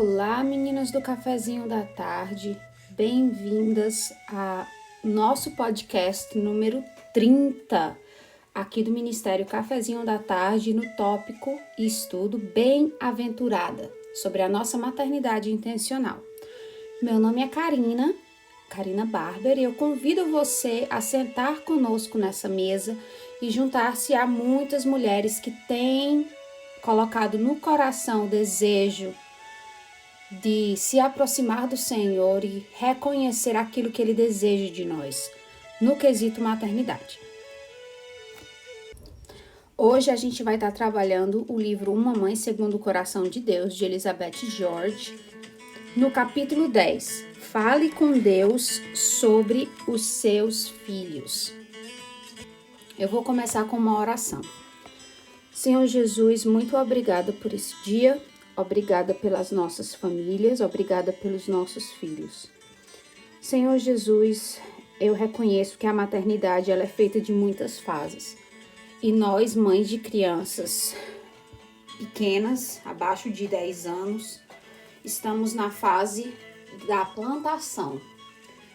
Olá, meninas do Cafezinho da Tarde, bem-vindas a nosso podcast número 30, aqui do Ministério Cafezinho da Tarde, no tópico Estudo Bem-aventurada, sobre a nossa maternidade intencional. Meu nome é Karina Barber, e eu convido você a sentar conosco nessa mesa e juntar-se a muitas mulheres que têm colocado no coração o desejo de se aproximar do Senhor e reconhecer aquilo que Ele deseja de nós, no quesito maternidade. Hoje a gente vai estar trabalhando o livro Uma Mãe Segundo o Coração de Deus, de Elizabeth George, no capítulo 10. Fale com Deus sobre os seus filhos. Eu vou começar com uma oração. Senhor Jesus, muito obrigada por esse dia, obrigada pelas nossas famílias, obrigada pelos nossos filhos. Senhor Jesus, eu reconheço que a maternidade ela é feita de muitas fases. E nós, mães de crianças pequenas, abaixo de 10 anos, estamos na fase da plantação.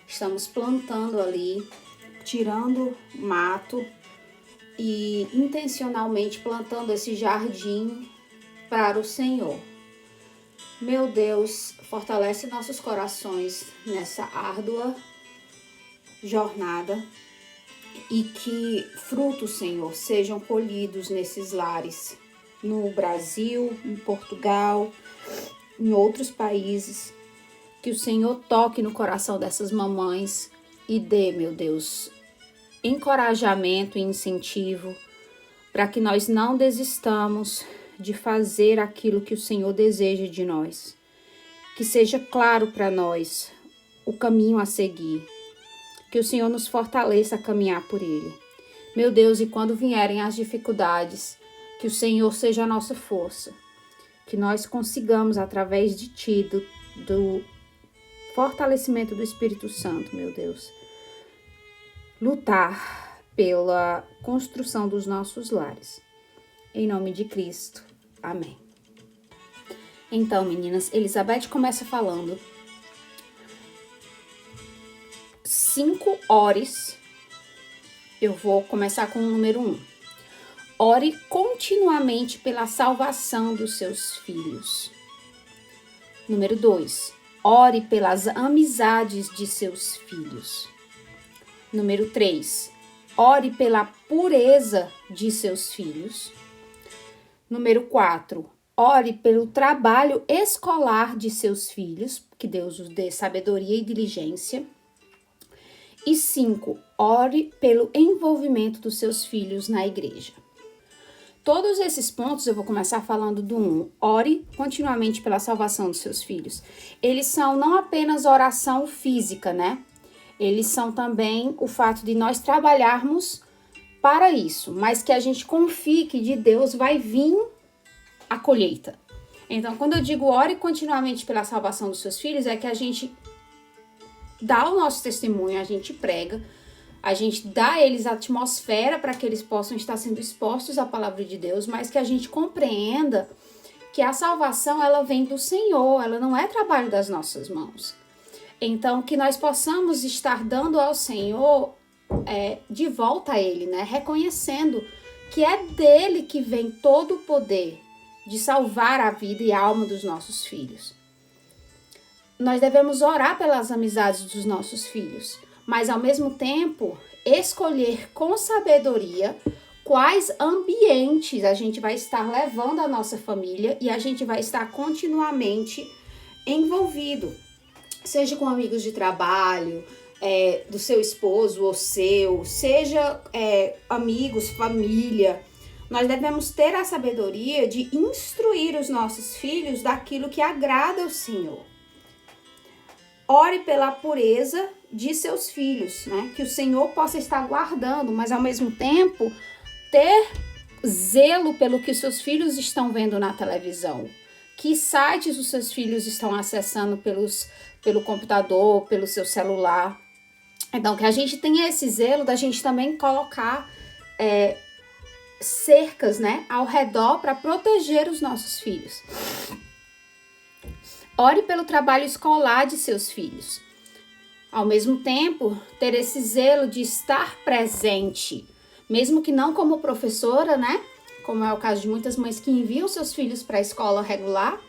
Estamos plantando ali, tirando mato e intencionalmente plantando esse jardim para o Senhor. Meu Deus, fortalece nossos corações nessa árdua jornada e que frutos, Senhor, sejam colhidos nesses lares, no Brasil, em Portugal, em outros países. Que o Senhor toque no coração dessas mamães e dê, meu Deus, encorajamento e incentivo para que nós não desistamos de fazer aquilo que o Senhor deseja de nós. Que seja claro para nós o caminho a seguir. Que o Senhor nos fortaleça a caminhar por ele. Meu Deus, e quando vierem as dificuldades, que o Senhor seja a nossa força. Que nós consigamos, através de Ti, do fortalecimento do Espírito Santo, meu Deus, lutar pela construção dos nossos lares. Em nome de Cristo. Amém. Então, meninas, Elizabeth começa falando 5 ores. Eu vou começar com o número 1. Ore continuamente pela salvação dos seus filhos. Número 2. Ore pelas amizades de seus filhos. Número 3. Ore pela pureza de seus filhos. Número 4. Ore pelo trabalho escolar de seus filhos, que Deus os dê sabedoria e diligência. E 5. Ore pelo envolvimento dos seus filhos na igreja. Todos esses pontos, eu vou começar falando do 1. Ore continuamente pela salvação dos seus filhos. Eles são não apenas oração física, né? Eles são também o fato de nós trabalharmos para isso, mas que a gente confie que de Deus vai vir a colheita. Então, quando eu digo ore continuamente pela salvação dos seus filhos, é que a gente dá o nosso testemunho, a gente prega, a gente dá a eles a atmosfera para que eles possam estar sendo expostos à palavra de Deus, mas que a gente compreenda que a salvação ela vem do Senhor, ela não é trabalho das nossas mãos. Então, que nós possamos estar dando ao Senhor de volta a Ele, né? Reconhecendo que é dele que vem todo o poder de salvar a vida e a alma dos nossos filhos. Nós devemos orar pelas amizades dos nossos filhos, mas ao mesmo tempo escolher com sabedoria quais ambientes a gente vai estar levando a nossa família e a gente vai estar continuamente envolvido, seja com amigos de trabalho, do seu esposo ou seu, seja amigos, família. Nós devemos ter a sabedoria de instruir os nossos filhos daquilo que agrada ao Senhor. Ore pela pureza de seus filhos, né? Que o Senhor possa estar guardando, mas ao mesmo tempo ter zelo pelo que os seus filhos estão vendo na televisão. Que sites os seus filhos estão acessando pelo computador, pelo seu celular. Então, que a gente tenha esse zelo da gente também colocar cercas, né, ao redor para proteger os nossos filhos. Ore pelo trabalho escolar de seus filhos. Ao mesmo tempo, ter esse zelo de estar presente, mesmo que não como professora, né? Como é o caso de muitas mães que enviam seus filhos para a escola regular.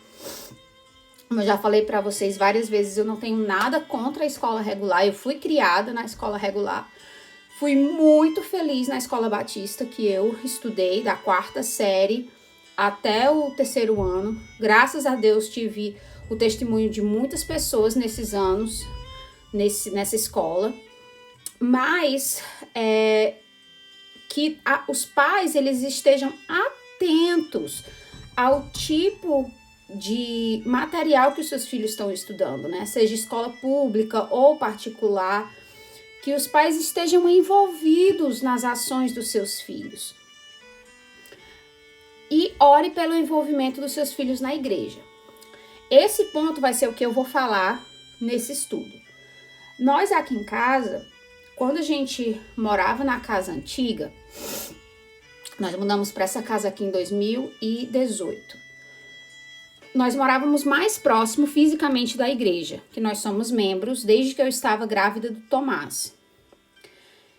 Como eu já falei para vocês várias vezes, eu não tenho nada contra a escola regular. Eu fui criada na escola regular. Fui muito feliz na escola batista que eu estudei, da 4ª série até o 3º ano. Graças a Deus tive o testemunho de muitas pessoas nesses anos, nessa escola. Mas que os pais eles estejam atentos ao tipo de material que os seus filhos estão estudando, né? Seja escola pública ou particular, que os pais estejam envolvidos nas ações dos seus filhos. E ore pelo envolvimento dos seus filhos na igreja. Esse ponto vai ser o que eu vou falar nesse estudo. Nós aqui em casa, quando a gente morava na casa antiga, nós mudamos para essa casa aqui em 2018. Nós morávamos mais próximo fisicamente da igreja, que nós somos membros desde que eu estava grávida do Tomás.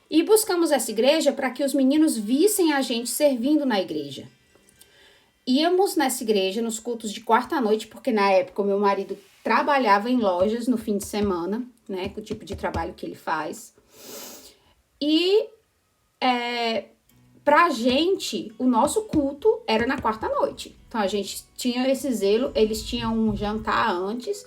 E buscamos essa igreja para que os meninos vissem a gente servindo na igreja. Íamos nessa igreja nos cultos de quarta à noite, porque na época o meu marido trabalhava em lojas no fim de semana, né, com o tipo de trabalho que ele faz. E pra gente, o nosso culto era na quarta noite. Então a gente tinha esse zelo, eles tinham um jantar antes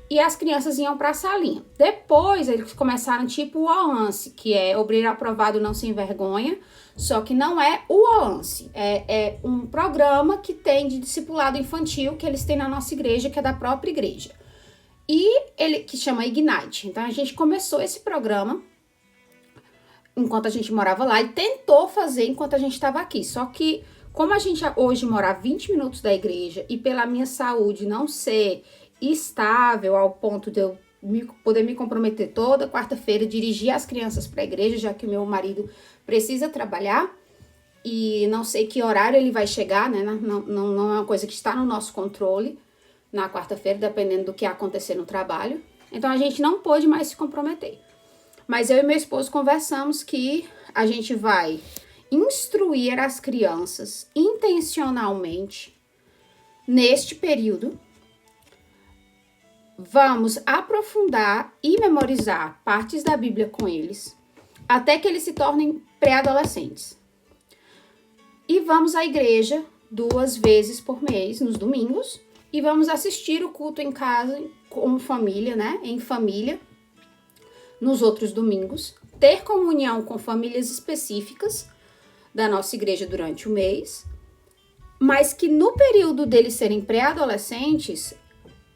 e as crianças iam pra salinha. Depois eles começaram tipo o OANSE, que é Obreiro Aprovado Não Se Envergonha, só que não é o OANSE, é um programa que tem de discipulado infantil que eles têm na nossa igreja, que é da própria igreja. E ele que chama Ignite. Então a gente começou esse programa enquanto a gente morava lá e tentou fazer enquanto a gente estava aqui. Só que, como a gente hoje mora a 20 minutos da igreja e pela minha saúde não ser estável ao ponto de eu poder me comprometer toda quarta-feira, dirigir as crianças para a igreja, já que o meu marido precisa trabalhar e não sei que horário ele vai chegar, né? Não é uma coisa que está no nosso controle na quarta-feira, dependendo do que acontecer no trabalho. Então, a gente não pôde mais se comprometer. Mas eu e meu esposo conversamos que a gente vai instruir as crianças intencionalmente neste período. Vamos aprofundar e memorizar partes da Bíblia com eles, até que eles se tornem pré-adolescentes. E vamos à igreja 2 vezes por mês, nos domingos, e vamos assistir o culto em casa, como família, né? Em família. Nos outros domingos, ter comunhão com famílias específicas da nossa igreja durante o mês, mas que no período deles serem pré-adolescentes,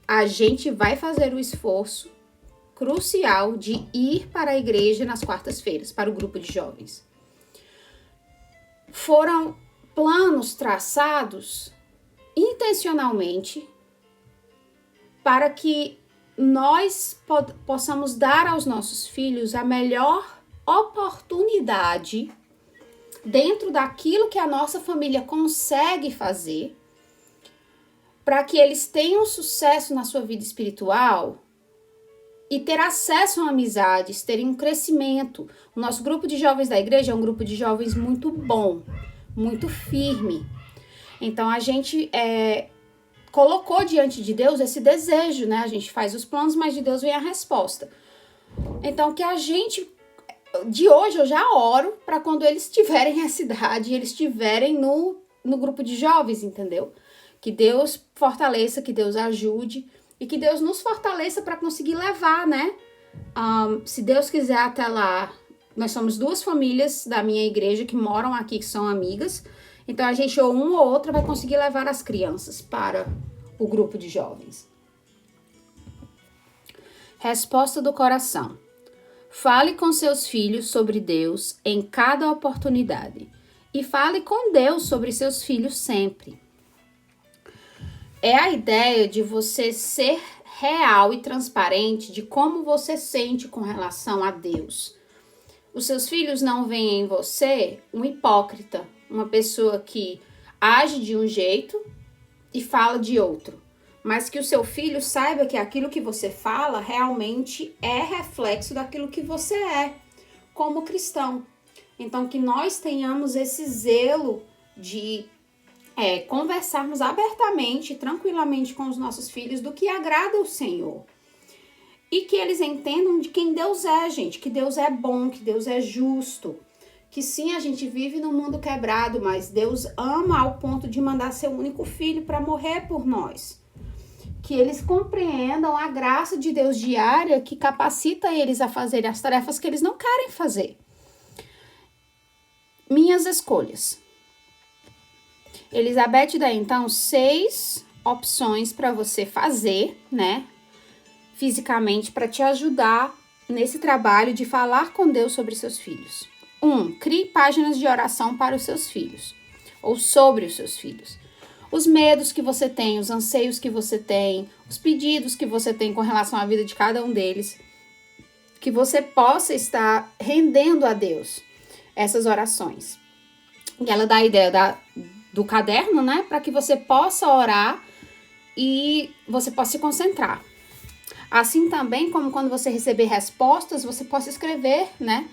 a gente vai fazer o esforço crucial de ir para a igreja nas quartas-feiras, para o grupo de jovens. Foram planos traçados intencionalmente para que nós possamos dar aos nossos filhos a melhor oportunidade dentro daquilo que a nossa família consegue fazer para que eles tenham sucesso na sua vida espiritual e ter acesso a amizades, terem um crescimento. O nosso grupo de jovens da igreja é um grupo de jovens muito bom, muito firme. Então, a gente colocou diante de Deus esse desejo, né? A gente faz os planos, mas de Deus vem a resposta. Então, que a gente, de hoje, eu já oro para quando eles tiverem essa idade, eles estiverem no grupo de jovens, entendeu? Que Deus fortaleça, que Deus ajude e que Deus nos fortaleça para conseguir levar, né? Se Deus quiser, até lá, nós somos 2 famílias da minha igreja que moram aqui, que são amigas. Então, a gente, ou uma ou outra, vai conseguir levar as crianças para o grupo de jovens. Resposta do coração. Fale com seus filhos sobre Deus em cada oportunidade. E fale com Deus sobre seus filhos sempre. É a ideia de você ser real e transparente de como você sente com relação a Deus. Os seus filhos não veem em você um hipócrita, uma pessoa que age de um jeito e fala de outro. mas que o seu filho saiba que aquilo que você fala realmente é reflexo daquilo que você é como cristão. Então, que nós tenhamos esse zelo de conversarmos abertamente, tranquilamente com os nossos filhos do que agrada ao Senhor. E que eles entendam de quem Deus é, gente, que Deus é bom, que Deus é justo. Que sim, a gente vive num mundo quebrado, mas Deus ama ao ponto de mandar seu único filho para morrer por nós. Que eles compreendam a graça de Deus diária que capacita eles a fazer as tarefas que eles não querem fazer. Minhas escolhas. Elizabeth dá então 6 opções para você fazer, né? Fisicamente, para te ajudar nesse trabalho de falar com Deus sobre seus filhos. 1. Crie páginas de oração para os seus filhos, ou sobre os seus filhos. Os medos que você tem, os anseios que você tem, os pedidos que você tem com relação à vida de cada um deles, que você possa estar rendendo a Deus essas orações. E ela dá a ideia do caderno, né, para que você possa orar e você possa se concentrar. Assim também como quando você receber respostas, você possa escrever, né,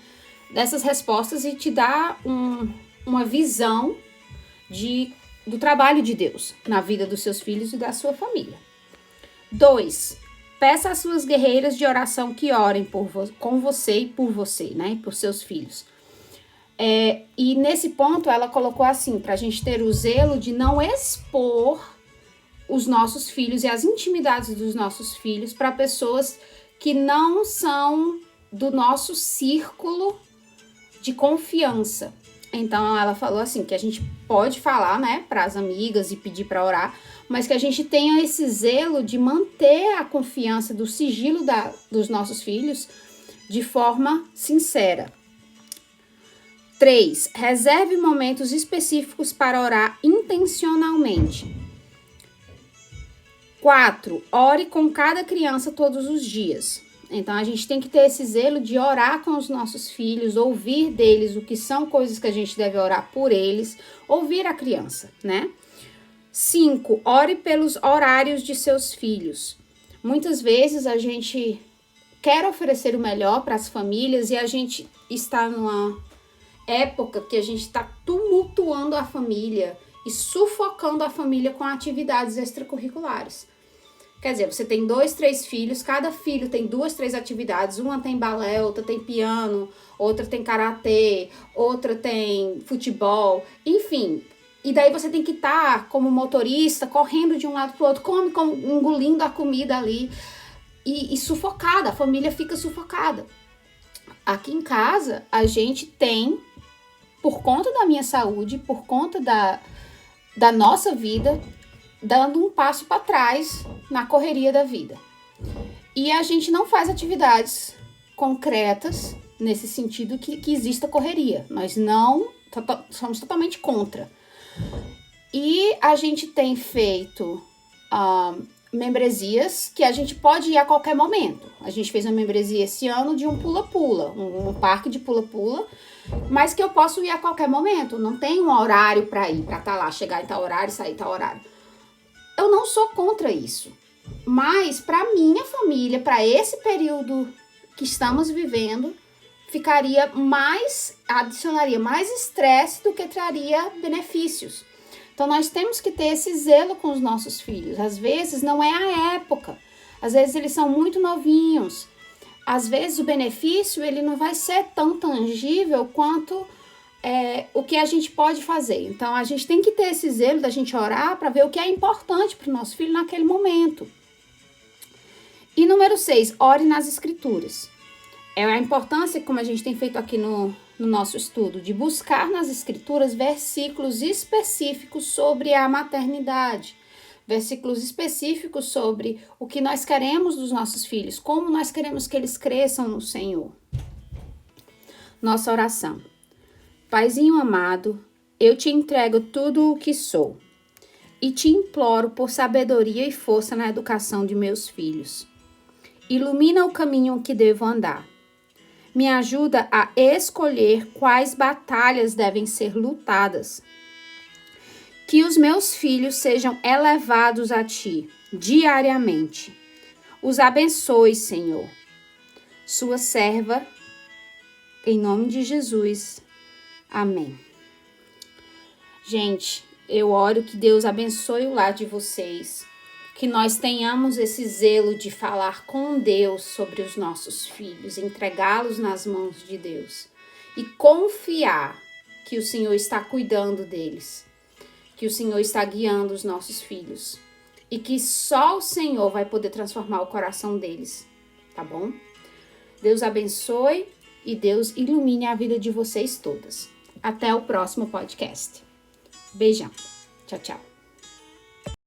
dessas respostas e te dar uma visão do trabalho de Deus na vida dos seus filhos e da sua família. 2. Peça às suas guerreiras de oração que orem com você e por você, né, e por seus filhos. E nesse ponto ela colocou assim, para a gente ter o zelo de não expor os nossos filhos e as intimidades dos nossos filhos para pessoas que não são do nosso círculo de confiança. Então ela falou assim, que a gente pode falar, né, para as amigas e pedir para orar, mas que a gente tenha esse zelo de manter a confiança do sigilo dos nossos filhos de forma sincera. 3. Reserve momentos específicos para orar intencionalmente. 4. Ore com cada criança todos os dias. Então, a gente tem que ter esse zelo de orar com os nossos filhos, ouvir deles o que são coisas que a gente deve orar por eles, ouvir a criança, né? 5. Ore pelos horários de seus filhos. Muitas vezes a gente quer oferecer o melhor para as famílias e a gente está numa época que a gente está tumultuando a família e sufocando a família com atividades extracurriculares. Quer dizer, você tem 2, 3 filhos, cada filho tem 2, 3 atividades, uma tem balé, outra tem piano, outra tem karatê, outra tem futebol, enfim. E daí você tem que estar como motorista, correndo de um lado para o outro, engolindo a comida ali e sufocada, a família fica sufocada. Aqui em casa, a gente tem, por conta da minha saúde, por conta da nossa vida, dando um passo para trás na correria da vida. E a gente não faz atividades concretas nesse sentido que exista correria. Nós não somos totalmente contra. E a gente tem feito membresias que a gente pode ir a qualquer momento. A gente fez uma membresia esse ano de um pula-pula, um parque de pula-pula, mas que eu posso ir a qualquer momento. Não tem um horário para ir, para estar lá, chegar em tal horário, sair em tal horário. Eu não sou contra isso, mas para minha família, para esse período que estamos vivendo, adicionaria mais estresse do que traria benefícios. Então nós temos que ter esse zelo com os nossos filhos. Às vezes não é a época, às vezes eles são muito novinhos, às vezes o benefício ele não vai ser tão tangível quanto o que a gente pode fazer. Então, a gente tem que ter esse zelo da gente orar para ver o que é importante para o nosso filho naquele momento. E número 6, ore nas escrituras. É a importância, como a gente tem feito aqui no nosso estudo, de buscar nas escrituras versículos específicos sobre a maternidade, versículos específicos sobre o que nós queremos dos nossos filhos, como nós queremos que eles cresçam no Senhor. Nossa oração. Paizinho amado, eu te entrego tudo o que sou e te imploro por sabedoria e força na educação de meus filhos. Ilumina o caminho que devo andar. Me ajuda a escolher quais batalhas devem ser lutadas. Que os meus filhos sejam elevados a ti diariamente. Os abençoe, Senhor. Sua serva, em nome de Jesus. Amém. Gente, eu oro que Deus abençoe o lar de vocês, que nós tenhamos esse zelo de falar com Deus sobre os nossos filhos, entregá-los nas mãos de Deus e confiar que o Senhor está cuidando deles, que o Senhor está guiando os nossos filhos e que só o Senhor vai poder transformar o coração deles, tá bom? Deus abençoe e Deus ilumine a vida de vocês todas. Até o próximo podcast. Beijão. Tchau, tchau.